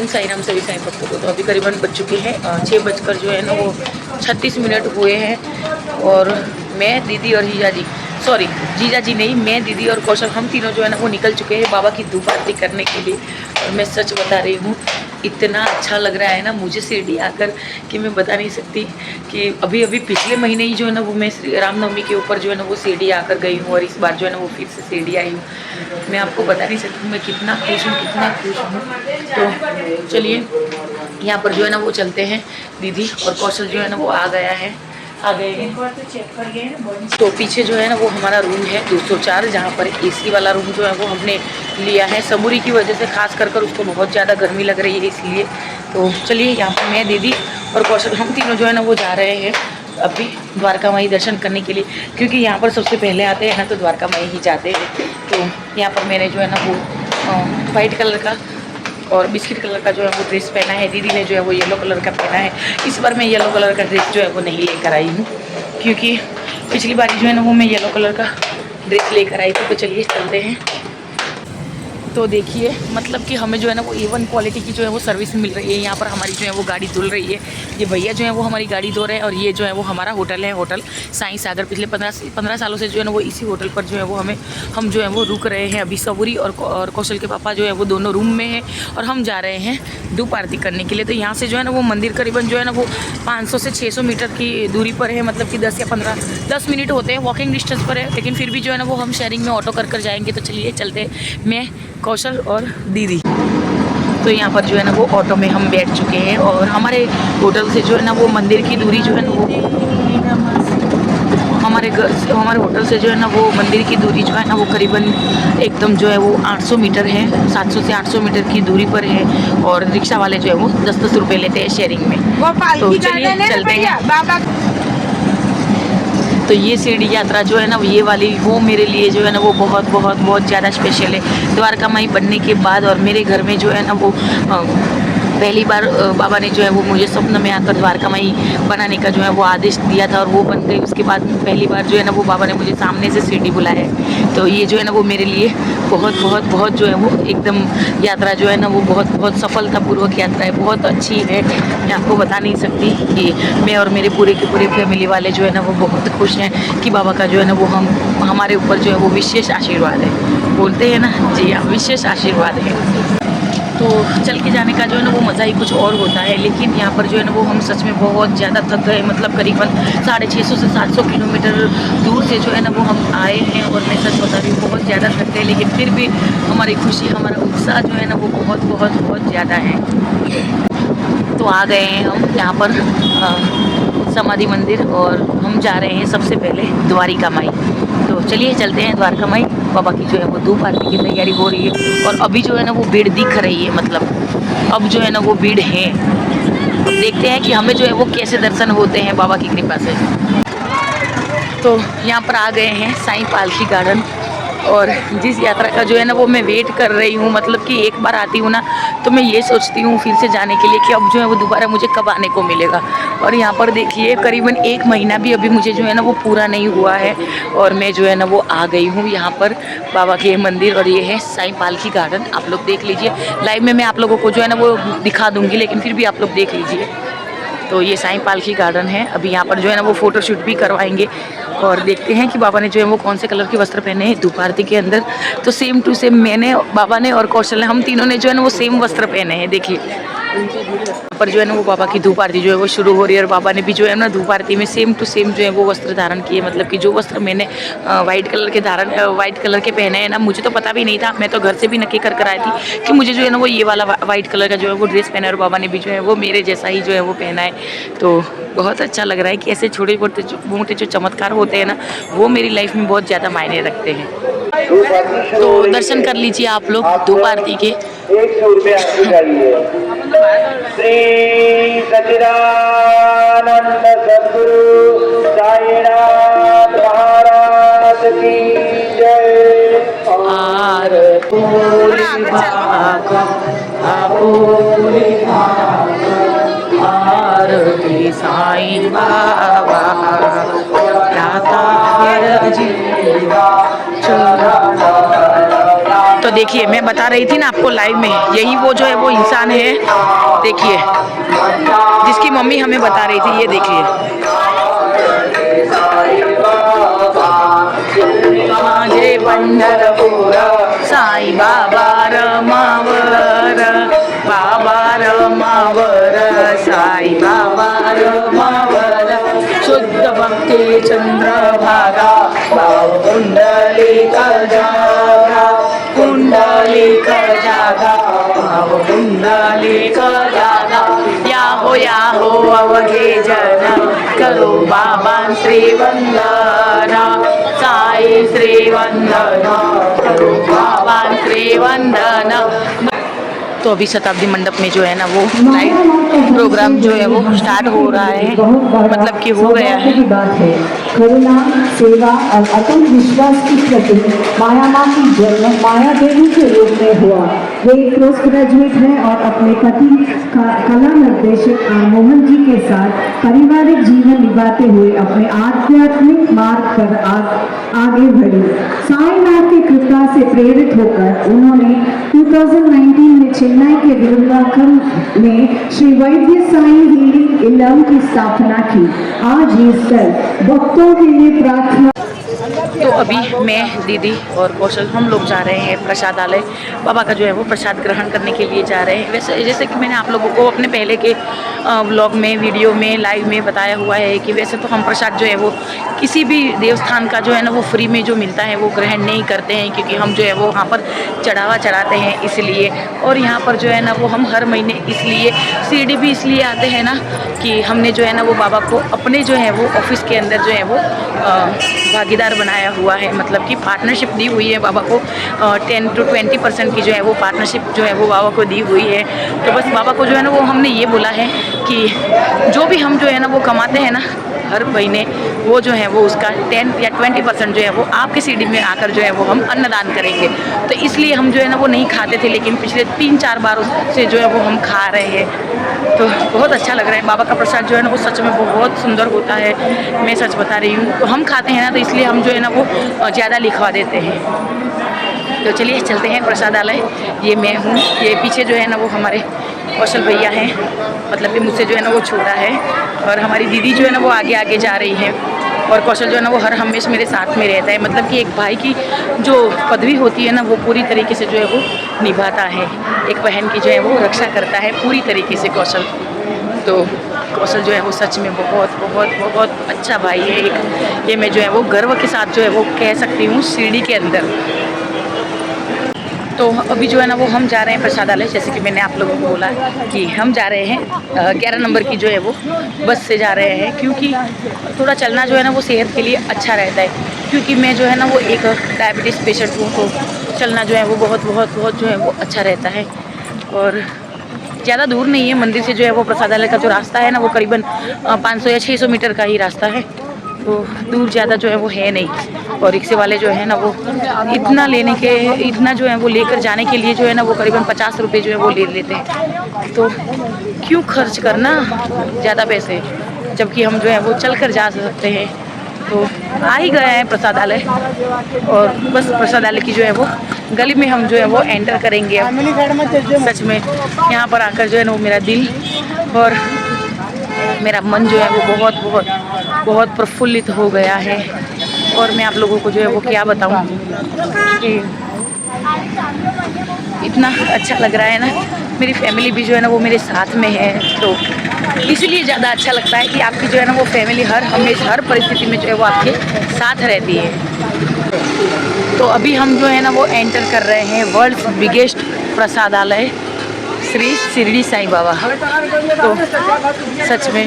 ओम साई राम सभी साईं भक्तों को। तो अभी करीबन बज चुके हैं 6 बजकर जो है ना वो 36 मिनट हुए हैं। और मैं, दीदी और जीजा जी, सॉरी जीजा जी नहीं, मैं, दीदी और कौशल, हम तीनों जो है ना वो निकल चुके हैं बाबा की धूप आरती करने के लिए। और मैं सच बता रही हूँ, इतना अच्छा लग रहा है ना मुझे शिरडी आकर कि मैं बता नहीं सकती। कि अभी अभी पिछले महीने ही जो है ना वो मैं रामनवमी के ऊपर जो है ना वो शिरडी आकर गई हूँ, और इस बार जो है ना वो फिर से शिरडी आई हूँ। मैं आपको बता नहीं सकती मैं कितना खुश हूँ, कितना खुश हूँ। तो चलिए यहाँ पर जो है ना वो चलते हैं। दीदी और कौशल जो है ना वो आ गए हैं। तो पीछे जो है ना वो हमारा रूम है 204, जहाँ पर एसी वाला रूम जो है वो हमने लिया है। समूरी की वजह से खास कर उसको बहुत ज़्यादा गर्मी लग रही है इसलिए। तो चलिए यहाँ पर मैं, दीदी और कौशल हम तीनों जो है ना वो जा रहे हैं अभी द्वारका माई दर्शन करने के लिए, क्योंकि यहाँ पर सबसे पहले आते हैं ना तो द्वारका माई ही जाते हैं। तो यहाँ पर मैंने जो है ना वो वाइट कलर का और बिस्किट कलर का जो है वो ड्रेस पहना है। दीदी ने जो है वो येलो कलर का पहना है। इस बार मैं येलो कलर का ड्रेस जो है वो नहीं लेकर आई हूँ, क्योंकि पिछली बार जो है ना वो मैं येलो कलर का ड्रेस लेकर आई थी। तो चलिए चलते हैं। तो देखिए मतलब कि हमें जो है ना वो A1 क्वालिटी की जो है वो सर्विस मिल रही है। यहाँ पर हमारी जो है वो गाड़ी धुल रही है। ये भैया जो है वो हमारी गाड़ी धो रहे हैं। और ये जो है वो हमारा होटल है, होटल साईं सागर। पिछले 15 सालों से जो है ना वो इसी होटल पर जो है वो हम जो है वो रुक रहे हैं। अभी सबूरी और कौशल के पापा जो है वो दोनों रूम में हैं, और हम जा रहे हैं धूप आरती करने के लिए। तो यहाँ से जो है ना वो मंदिर करीबन जो है ना वो 500 से 600 मीटर की दूरी पर है। मतलब कि 10 मिनट होते हैं, वॉकिंग डिस्टेंस पर है। लेकिन फिर भी जो है ना वो हम शेयरिंग में ऑटो कर जाएंगे। तो चलिए चलते, मैं, कौशल और दीदी। तो यहाँ पर जो है ना वो ऑटो में हम बैठ चुके हैं। और हमारे होटल से जो है ना वो मंदिर की दूरी जो है ना वो हमारे होटल से जो है ना वो मंदिर की दूरी जो है ना वो करीबन एकदम जो है वो 800 मीटर है। 700 से 800 मीटर की दूरी पर है। और रिक्शा वाले जो है वो 10-10 रुपये लेते हैं शेयरिंग में। तो चलिए चलते हैं। तो ये शिरडी यात्रा जो है ना ये वाली वो मेरे लिए जो है ना वो बहुत ज़्यादा स्पेशल है। द्वारका माई बनने के बाद और मेरे घर में जो है ना वो पहली बार बाबा ने जो है वो मुझे स्वप्न में आकर द्वारका माई बनाने का जो है वो आदेश दिया था, और वो बन गई। उसके बाद पहली बार जो है ना वो बाबा ने मुझे सामने से शिरडी बुलाया है। तो ये जो है ना वो मेरे लिए बहुत जो है वो एकदम यात्रा जो है ना वो बहुत सफलतापूर्वक यात्रा है, बहुत अच्छी है। मैं आपको बता नहीं सकती कि मैं और मेरे पूरे के पूरे फैमिली वाले जो है ना वो बहुत खुश हैं कि बाबा का जो है ना वो हमारे ऊपर जो है वो विशेष आशीर्वाद है। बोलते हैं ना, जी हाँ, विशेष आशीर्वाद है। तो चल के जाने का जो है ना वो मज़ा ही कुछ और होता है। लेकिन यहाँ पर जो है ना वो हम सच में बहुत ज़्यादा थक गए। मतलब करीबन 650 से 700 किलोमीटर दूर से जो है ना वो हम आए हैं। और मैं सच बता रही हूँ बहुत ज़्यादा थक गए, लेकिन फिर भी हमारी खुशी, हमारा उत्साह जो है ना वो बहुत ज़्यादा है। तो आ गए हैं हम यहाँ पर समाधि मंदिर, और हम जा रहे हैं सबसे पहले द्वारिका माई। तो चलिए चलते हैं द्वारका माई। बाबा की जो है वो धूप आरती की तैयारी हो रही है। और अभी जो है ना वो भीड़ दिख रही है, मतलब अब जो है ना वो भीड़ है। अब देखते हैं कि हमें जो है वो कैसे दर्शन होते हैं बाबा की कृपा से। तो यहाँ पर आ गए हैं साईं पालकी गार्डन। और जिस यात्रा का जो है ना वो मैं वेट कर रही हूँ, मतलब कि एक बार आती हूँ ना तो मैं ये सोचती हूँ फिर से जाने के लिए कि अब जो है वो दोबारा मुझे कब आने को मिलेगा। और यहाँ पर देखिए करीबन 1 महीना भी अभी मुझे जो है ना वो पूरा नहीं हुआ है, और मैं जो है ना वो आ गई हूँ यहाँ पर बाबा के मंदिर। और ये है साईं पालकी गार्डन, आप लोग देख लीजिए। लाइव में मैं आप लोगों को जो है ना वो दिखा दूँगी, लेकिन फिर भी आप लोग देख लीजिए। तो ये साईं पालकी गार्डन है। अभी यहाँ पर जो है ना वो फ़ोटोशूट भी करवाएंगे। और देखते हैं कि बाबा ने जो है वो कौन से कलर के वस्त्र पहने हैं धूप आरती के अंदर। तो सेम टू सेम मैंने, बाबा ने और कौशल ने, हम तीनों ने जो है ना वो सेम वस्त्र पहने हैं। देखिए पर जो है ना वो बाबा की धूप आरती जो है वो शुरू हो रही है। और बाबा ने भी जो है ना धूप आरती में सेम टू सेम जो है वो वस्त्र धारण किए। मतलब कि जो वस्त्र मैंने वाइट कलर के पहने हैं ना, मुझे तो पता भी नहीं था। मैं तो घर से भी नक्की कर आई थी कि मुझे जो है ना वो ये वाला वाइट कलर का जो है वो ड्रेस पहना है। और बाबा ने भी जो है वो मेरे जैसा ही जो है वो पहना है। तो बहुत अच्छा लग रहा है कि ऐसे छोटे मोटे जो चमत्कार होते हैं ना वो मेरी लाइफ में बहुत ज़्यादा मायने रखते हैं। तो दर्शन कर लीजिए आप लोग धूप आरती के। 100 रुपया श्री सच्चिदानंद सद्गुरु साईनाथ महाराज की जय। आरती साईं बाबा दातार जीवा। तो देखिए मैं बता रही थी ना आपको लाइव में, यही वो जो है वो इंसान है, देखिए जिसकी मम्मी हमें बता रही थी, ये देखिए। माझे पंढरपूर साई बाबा रमावर, बाबा रमावर, साई बाबा रमावर, शुद्ध भक्ती चंद्रभागा, भाव कुंडलिक जागा, कुंडलिक जागा, भाव कुंडलिक जागा, या हो अवघे जन, करो बाबा श्रीवंदना, साई श्रीवंदना, करो बाबा श्रीवंदना। तो अभी शताब्दी मंडप में जो है ना वो लाइव प्रोग्राम जो है वो स्टार्ट हो रहा है, मतलब कि हो गया है। करुणा, सेवा और अटूट विश्वास की प्रतीक माया माँ की जन्म माया देवी के रूप में हुआ। वे पोस्ट ग्रेजुएट हैं और अपने पति कला निर्देशक मोहन जी के साथ पारिवारिक जीवन निभाते हुए अपने आध्यात्मिक मार्ग पर आगे बढ़े। साई नाथ की कृपा से प्रेरित होकर उन्होंने 2019 में चेन्नई के विरुद्धाचलम में श्री वैद्य साई हीलिंग इलम की स्थापना की। आज ये स्थल भक्तों के लिए प्रार्थना। तो अभी मैं, दीदी और कौशल हम लोग जा रहे हैं प्रसादालय। बाबा का जो है वो प्रसाद ग्रहण करने के लिए जा रहे हैं। वैसे जैसे कि मैंने आप लोगों को अपने पहले के व्लॉग में, वीडियो में, लाइव में बताया हुआ है कि वैसे तो हम प्रसाद जो है वो किसी भी देवस्थान का जो है ना वो फ्री में जो मिलता है वो ग्रहण नहीं करते हैं, क्योंकि हम जो है वो वहाँ पर चढ़ावा चढ़ाते हैं इसलिए। और यहाँ पर जो है ना वो हम हर महीने इसलिए शिरडी भी इसलिए आते हैं ना कि हमने जो है ना वो बाबा को अपने जो है वो ऑफिस के अंदर जो है वो भागीदार बनाया हुआ है, मतलब कि पार्टनरशिप दी हुई है बाबा को। 10 to 20% की जो है वो पार्टनरशिप जो है वो बाबा को दी हुई है। तो बस बाबा को जो है ना वो हमने ये बोला है कि जो भी हम जो है ना वो कमाते हैं ना हर महीने, वो जो है वो उसका 10 या 20% जो है वो आपके सीडी में आकर जो है वो हम अन्नदान करेंगे। तो इसलिए हम जो है ना वो नहीं खाते थे, लेकिन पिछले 3-4 बार से जो है वो हम खा रहे हैं। तो बहुत अच्छा लग रहा है। बाबा का प्रसाद जो है ना वो सच में बहुत सुंदर होता है, मैं सच बता रही हूँ। तो हम खाते हैं ना तो इसलिए हम जो है ना वो ज़्यादा लिखवा देते हैं। तो चलिए चलते हैं प्रसादालय। ये मैं हूँ, ये पीछे जो है ना वो हमारे कौशल भैया हैं, मतलब कि मुझसे जो है ना वो छोटा है, और हमारी दीदी जो है ना वो आगे आगे जा रही है, और कौशल जो है ना वो हर हमेशा मेरे साथ में रहता है। मतलब कि एक भाई की जो पदवी होती है ना वो पूरी तरीके से जो है वो निभाता है, एक बहन की जो है वो रक्षा करता है पूरी तरीके से कौशल। तो कौशल जो है वो सच में बहुत बहुत बहुत अच्छा भाई है एक, ये मैं जो है वो गर्व के साथ जो है वो कह सकती हूँ शिरडी के अंदर। तो अभी जो है ना वो हम जा रहे हैं प्रसादालय, जैसे कि मैंने आप लोगों को बोला कि हम जा रहे हैं 11 नंबर की जो है वो बस से जा रहे हैं, क्योंकि थोड़ा चलना जो है ना वो सेहत के लिए अच्छा रहता है। क्योंकि मैं जो है ना वो एक डायबिटीज़ पेशेंट हूँ, तो चलना जो है वो बहुत बहुत बहुत जो है वो अच्छा रहता है। और ज़्यादा दूर नहीं है मंदिर से जो है वो प्रसादालय का जो रास्ता है ना वो करीबन 500 या 600 मीटर का ही रास्ता है, तो दूर ज़्यादा जो है वो है नहीं। और रिक्शे वाले जो है ना वो इतना जो है वो लेकर जाने के लिए जो है ना वो करीबन 50 रुपये जो है वो ले लेते हैं। तो क्यों खर्च करना ज़्यादा पैसे, जबकि हम जो है वो चल कर जा सकते हैं। तो आ ही गए हैं प्रसादालय, और बस प्रसादालय की जो है वो गली में हम जो है वो एंटर करेंगे। सच में यहाँ पर आकर जो है ना वो मेरा दिल और मेरा मन जो है वो बहुत बहुत बहुत प्रफुल्लित हो गया है। और मैं आप लोगों को जो है वो क्या बताऊं कि इतना अच्छा लग रहा है ना, मेरी फैमिली भी जो है ना वो मेरे साथ में है, तो इसलिए ज़्यादा अच्छा लगता है कि आपकी जो है ना वो फैमिली हमेशा हर परिस्थिति में जो है वो आपके साथ रहती है। तो अभी हम जो है ना वो एंटर कर रहे हैं वर्ल्ड्स बिगेस्ट प्रसादालय श्री शिरडी साईं बाबा। तो सच में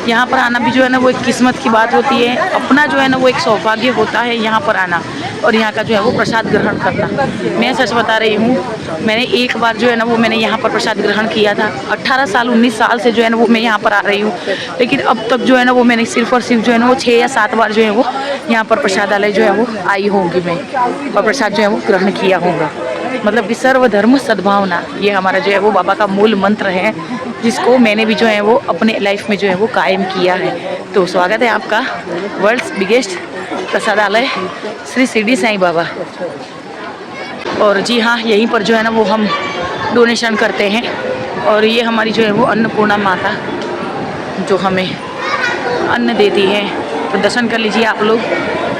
यहाँ पर आना भी जो है ना वो एक किस्मत की बात होती है, अपना जो है ना वो एक सौभाग्य होता है यहाँ पर आना और यहाँ का जो है वो प्रसाद ग्रहण करना। मैं सच बता रही हूँ, मैंने एक बार जो है ना वो मैंने यहाँ पर प्रसाद ग्रहण किया था। 18 साल 19 साल से जो है ना वो मैं यहाँ पर आ रही हूँ, लेकिन अब तक जो है ना वो मैंने सिर्फ और सिर्फ जो है ना वो 6 या 7 बार जो है वो यहाँ पर प्रसादालय जो है वो आई होंगी मैं, और प्रसाद जो है वो ग्रहण किया होगा। मतलब कि सर्वधर्म सद्भावना, ये हमारा जो है वो बाबा का मूल मंत्र है, जिसको मैंने भी जो है वो अपने लाइफ में जो है वो कायम किया है। तो स्वागत है आपका वर्ल्ड्स बिगेस्ट प्रसादालय श्री शिरडी साईं बाबा। और जी हाँ, यहीं पर जो है ना वो हम डोनेशन करते हैं। और ये हमारी जो है वो अन्नपूर्णा माता जो हमें अन्न देती है। तो दर्शन कर लीजिए आप लोग।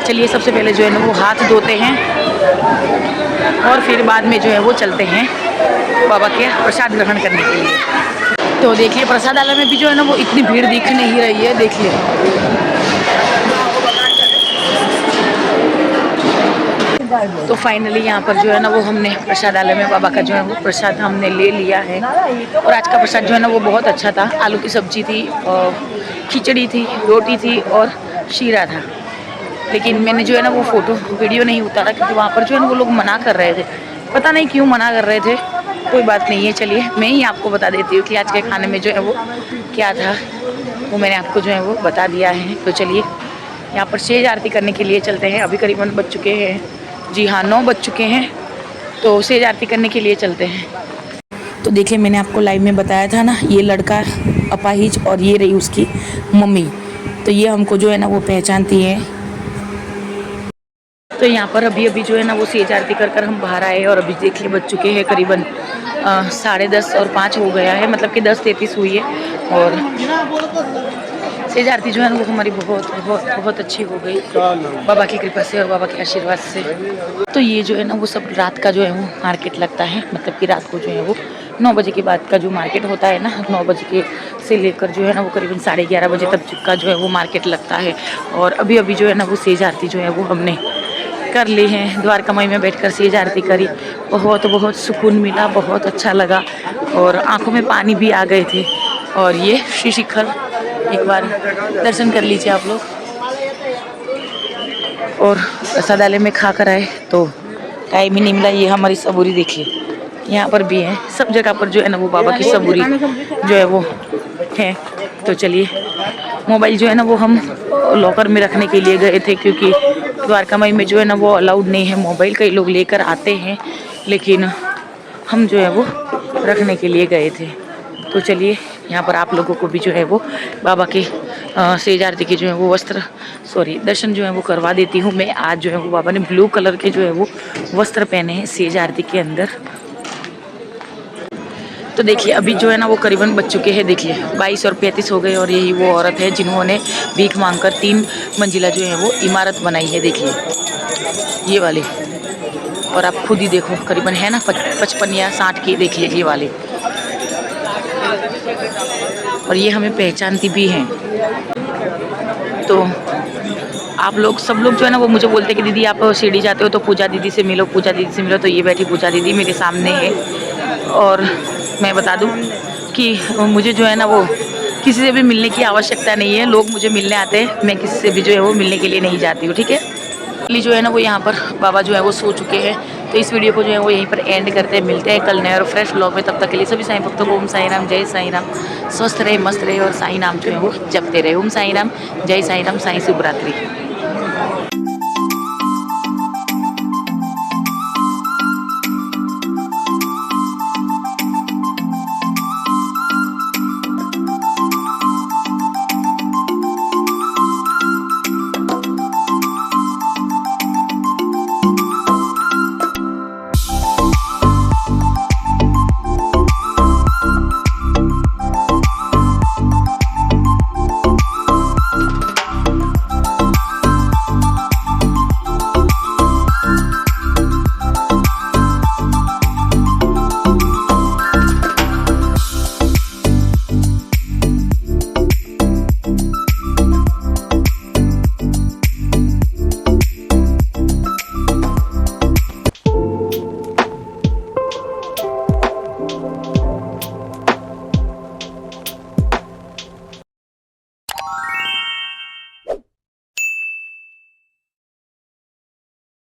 चलिए सबसे पहले जो है ना वो हाथ धोते हैं और फिर बाद में जो है वो चलते हैं बाबा के प्रसाद ग्रहण करने के लिए। तो देखिए प्रसादालय में भी जो है ना वो इतनी भीड़ दिख नहीं रही है, देखिए। तो फाइनली यहाँ पर जो है ना वो हमने प्रसादालय में बाबा का जो है वो प्रसाद हमने ले लिया है। और आज का प्रसाद जो है ना वो बहुत अच्छा था। आलू की सब्जी थी, खिचड़ी थी, रोटी थी और शीरा था। लेकिन मैंने जो है ना वो फ़ोटो वीडियो नहीं उतारा क्योंकि वहाँ पर जो है ना वो लोग मना कर रहे थे। पता नहीं क्यों मना कर रहे थे, कोई बात नहीं है। चलिए मैं ही आपको बता देती हूँ कि आज के खाने में जो है वो क्या था, वो मैंने आपको जो है वो बता दिया है। तो चलिए यहाँ पर सेज आरती करने के लिए चलते हैं। अभी करीबन बज चुके हैं, जी हाँ 9 बज चुके हैं। तो सेज आरती करने के लिए चलते हैं। तो देखिए मैंने आपको लाइव में बताया था ना, ये लड़का अपाहिज और ये रही उसकी मम्मी। तो ये हमको जो है ना वो पहचानती है। तो यहाँ पर अभी जो है ना वो सेज आरती कर हम बाहर आए और अभी देखिए बज चुके हैं करीबन 10:30 और 5 हो गया है, मतलब कि 10:33 हुई है। और सेज आरती जो है ना वो हमारी बहुत अच्छी हो गई बाबा की कृपा से और बाबा के आशीर्वाद से। तो ये जो है ना वो सब रात का जो है वो मार्केट लगता है, मतलब कि रात को जो है वो 9 बजे के बाद का जो मार्केट होता है ना, 9 बजे के से लेकर जो है ना वो करीबन 11:30 बजे तक का जो है वो मार्केट लगता है। और अभी जो है ना वो सेज आरती जो है वो हमने कर ली है। द्वारका माई में बैठकर सेज आरती करी, बहुत सुकून मिला, बहुत अच्छा लगा और आंखों में पानी भी आ गए थे। और ये श्री शिखर एक बार दर्शन कर लीजिए आप लोग। और प्रसादालय में खा कर आए तो टाइम ही नहीं मिला। ये हमारी सबूरी देखिए, यहाँ पर भी है, सब जगह पर जो है ना वो बाबा की सबूरी जो है वो है। तो चलिए मोबाइल जो है ना वो हम लॉकर में रखने के लिए गए थे क्योंकि द्वारका माई में जो है ना वो अलाउड नहीं है मोबाइल। कई लोग लेकर आते हैं लेकिन हम जो है वो रखने के लिए गए थे। तो चलिए यहाँ पर आप लोगों को भी जो है वो बाबा के सेज आरती के जो है वो दर्शन जो है वो करवा देती हूँ मैं। आज जो है वो बाबा ने ब्लू कलर के जो है वो वस्त्र पहने हैं सेज आरती के अंदर। तो देखिए अभी जो है ना वो करीबन बज चुके हैं, देखिए 22 और 35 हो गए। और यही वो औरत है जिन्होंने भीख मांगकर 3 मंजिला जो है वो इमारत बनाई है, देखिए ये वाली। और आप खुद ही देखो करीबन है ना 55 या 60 की, देखिए ये वाली। और ये हमें पहचानती भी हैं। तो आप लोग सब लोग जो है ना वो मुझे बोलते हैं कि दीदी आप शिरडी जाते हो तो पूजा दीदी से मिलो, पूजा दीदी से मिलो। तो ये बैठी पूजा दीदी मेरे सामने है। और मैं बता दूं कि मुझे जो है ना वो किसी से भी मिलने की आवश्यकता नहीं है। लोग मुझे मिलने आते हैं, मैं किसी से भी जो है वो मिलने के लिए नहीं जाती हूँ, ठीक है। इसलिए जो है ना वो यहाँ पर बाबा जो है वो सो चुके हैं। तो इस वीडियो को जो है वो यहीं पर एंड करते हैं। मिलते हैं कल नए और फ्रेश व्लॉग में। तब तक के लिए सभी साईं भक्तों को ओम साईं राम, जय साईं राम। स्वस्थ रहे, मस्त रहे और साईं नाम जो है वो जपते रहे। ओम साईं राम, जय साईं राम, साईं शुभ रात्रि।